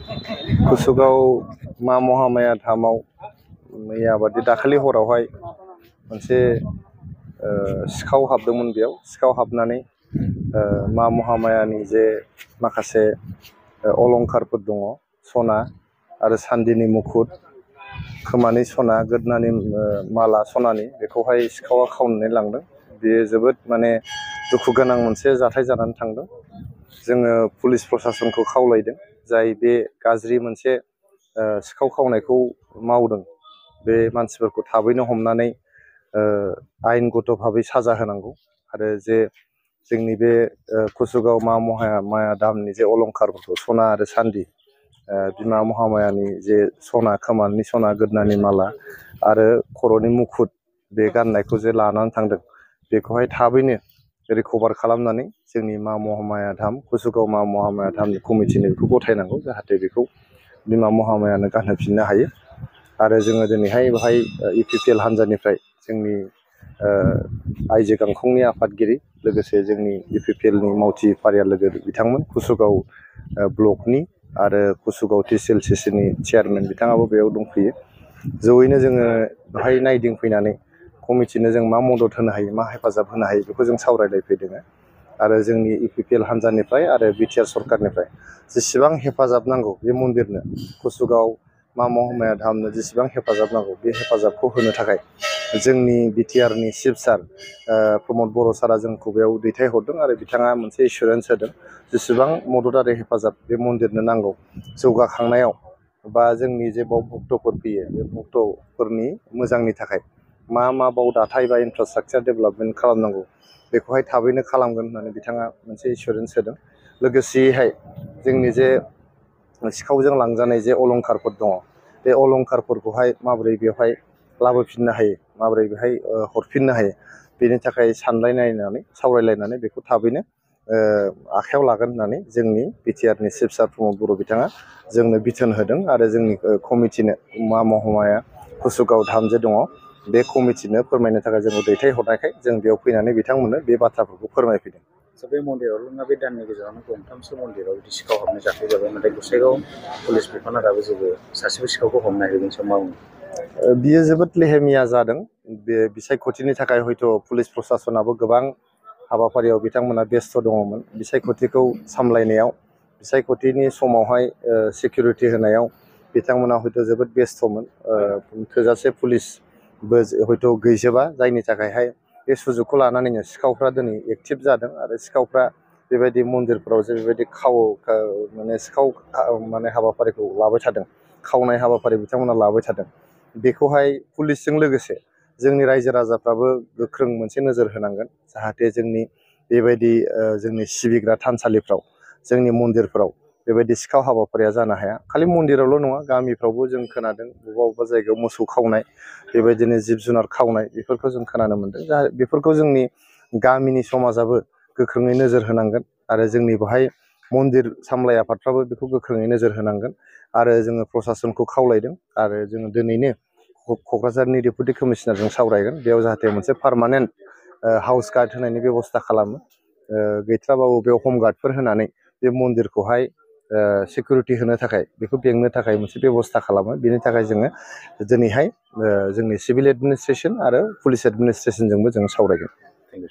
कुसुगाव मा महामाया धामाव मैयाबादि दाखालि हरावहाय मोनसे सिखाव हाबदोंमोन। बेयाव सिखाव हाबनानै मा महामायानि जे माखासे अलंकारफोर दङ, सना आरो सान्दिनि मुकुट, खोमानि सना, गोदनानि माला सनानि, बेखौहाय सिखावा खावनानै लांदों। बेयो जोबोद माने दुखु गोनां मोनसे जाथाय जानानै थांदों। जोङो पुलिस प्रसासनखौ खावलायदों, जाय बे गाज्रि मोनसे सिखाव खावनायखौ मावदों बे मानसिफोरखौ थाबैनो हमनानै आयेनगत भाबै साजा होनांगौ। आरो जे जोंनि बे कुसुगाव मा महामाया धामनि जे अलंकारफोरखौ, सना आरो सान्दि, बिमा महामायानि जे सना, खोमानि सना, गोदनानि माला आरो खर'नि मुकुट, बे गाननायखौ जे लानानै थांदों, बेखौहाय थाबैनो रिकभार खालामनानै जोंनि मा महामाया धाम, कुसुगाव मा महामाया धामनि कमिटिनो बेखौ गथायनांगौ, जाहाथे बेखौ बिमा महामायानो गानहोफिननो हायो। आरो जोङो दिनैहाय बेहाय इउपिपिएल हान्जानिफ्राय जोंनि आइजो गांखंनि आफादगिरि, लोगोसे जोंनि इउपिपिएलनि मावथि फारिया लोगो बिथांमोन, कुसुगाव ब्लकनि आरो कुसुगाव TCLCCनि चेयारमेन बिथाङाबो बेयाव दंफैयो। जयैनो जोङो बेहाय नायदिंफैनानै कमिटिनो जों मा मदद होनो हायो, मा हेफाजाब होनो हायो, बेखौ जों सावरायलायफैदों। आरो जोंनि इउपिपिएल हान्जानिफ्राय आरो बिटिआर सरकारनिफ्राय जेसेबां हेफाजाब नांगौ बे मन्दिरनो, कुसुगाव मा महामाया धामनो जेसेबां हेफाजाब नांगौ, बे हेफाजाबखौ होनो थाखाय जोंनि बिटिआरनि चिफ सार प्रमद बर' सारा जोंखौ बेयाव दैथायहरदों। आरो बिथाङा मोनसे एसुरेन्स होदों, जेसेबां मदद आरो हेफाजाब बे मन्दिरनो नांगौ जौगाखांनायाव, बा जोंनि जे बाव भक्तफोर फैयो, बे भक्तफोरनि मोजांनि थाखाय मा बाव दाथाय बा इनफ्रास्ट्राकचार डेभेलपमेन्ट खालामनांगौ, बेखौहाय थाबैनो खालामगोन होननानै बिथाङा मोनसे एसुरेन्स होदों। लोगोसेयैहाय जोंनि जे सिखावजों लांजानाय जे अलंकारफोर दङ, बे अलंकारफोरखौहाय माबोरै बेवहाय लाबोफिननो हायो, माबोरै बेहाय हरफिननो हायो, बेनि थाखाय सानलायनायनानै सावरायलायनानै बेखौ थाबैनो आखायाव लागोन होननानै जोंनि बिटिआरनि चिफ सार प्रमद बर' बिथाङा जोंनो बिथोन होदों। आरो जोंनि कमिटिनो मा महामाया कुसुगाव धाम जे दङ, बे कमिटिनो फोरमायनो थाखाय जोंखौ दैथायहरनायखाय जों बेयाव फैनानै बिथांमोननो बे बाथ्राफोरखौ फोरमायफैदों। बे मन्दिरावल' नङा, बे दाननि गेजेरावनो गंथामसो मन्दिराव बिदि सिखाव हाबनाय जाथाय जाबाय, नाथाय गसाइगाव पुलिस बिफाना दाबो जेबो सासेबो सिखावखौ हमनो हायाखै। बेनि सायाव मावनो बियो जोबोद लेहेमिया जादों। बे बिसायख'थिनि थाखाय हयथ' पुलिस प्रसासनाबो गोबां हाबाफारियाव बिथांमोना बेस्थ' दङमोन। बिसायख'थिखौ सामलायनायाव, बिसायख'थिनि समावहाय सिकिउरिटि होनायाव बिथांमोना हयथ' जोबोद बेस्थ'मोन। थोजासे पुलिसबो हयथ' गैजोबा, जायनि थाखायहाय बे सुजुगखौ लानानैनो सिखावफ्रा दिनै एक्टिभ जादों। आरो सिखावफ्रा बेबायदि मन्दिरफोराव जे बेबायदि सिखाव हाबाफारिखौ लाबाय थादों, खावनाय हाबाफारि बिथांमोना लाबाय थादों। बेखौहाय पुलिसजों लोगोसे जोंनि रायजो राजाफ्राबो गोख्रों मोनसे नोजोर होनांगोन, जाहाथे जोंनि बेबायदि जोंनि सिबिग्रा थानसालिफ्राव, जोंनि मन्दिरफ्राव बेबायदि सिखाव हाबाफारिया जानो हाया। खालि मन्दिरावल' नङा, गामिफ्रावबो जों खोनादों बबेबा जायगायाव मोसौ खावनाय, बेबायदिनो जिब जुनार खावनाय, बेफोरखौ जों खोनानो मोन्दों। बेफोरखौ जोंनि गामिनि समाजाबो गोख्रोङै नोजोर होनांगोन। आरो जोंनि बेहाय मन्दिर सामलाय आफादफ्राबो बेखौ गोख्रोङै नोजोर होनांगोन। आरो जोङो प्रसासनखौ खावलायदों, आरो जोङो दिनैनो क'क्राझारनि डेपुटि कमिशनारजों सावरायगोन, बेयाव जाहाथे मोनसे पार्मानेन्ट हाउस गार्ड होनायनि बेब'स्था खालामो। गैथ्राबाबो बेयाव हम गार्डफोर होनानै बे मन्दिरखौहाय सिकिउरिटि होनो थाखाय, बेखौ बेंनो थाखाय मोनसे बेब'स्था खालामो। बेनि थाखाय जोङो दिनैहाय जोंनि सिभिल एडमिनिस्ट्रेसन आरो पुलिस एडमिनिस्ट्रेसनजोंबो जों सावरायगोन।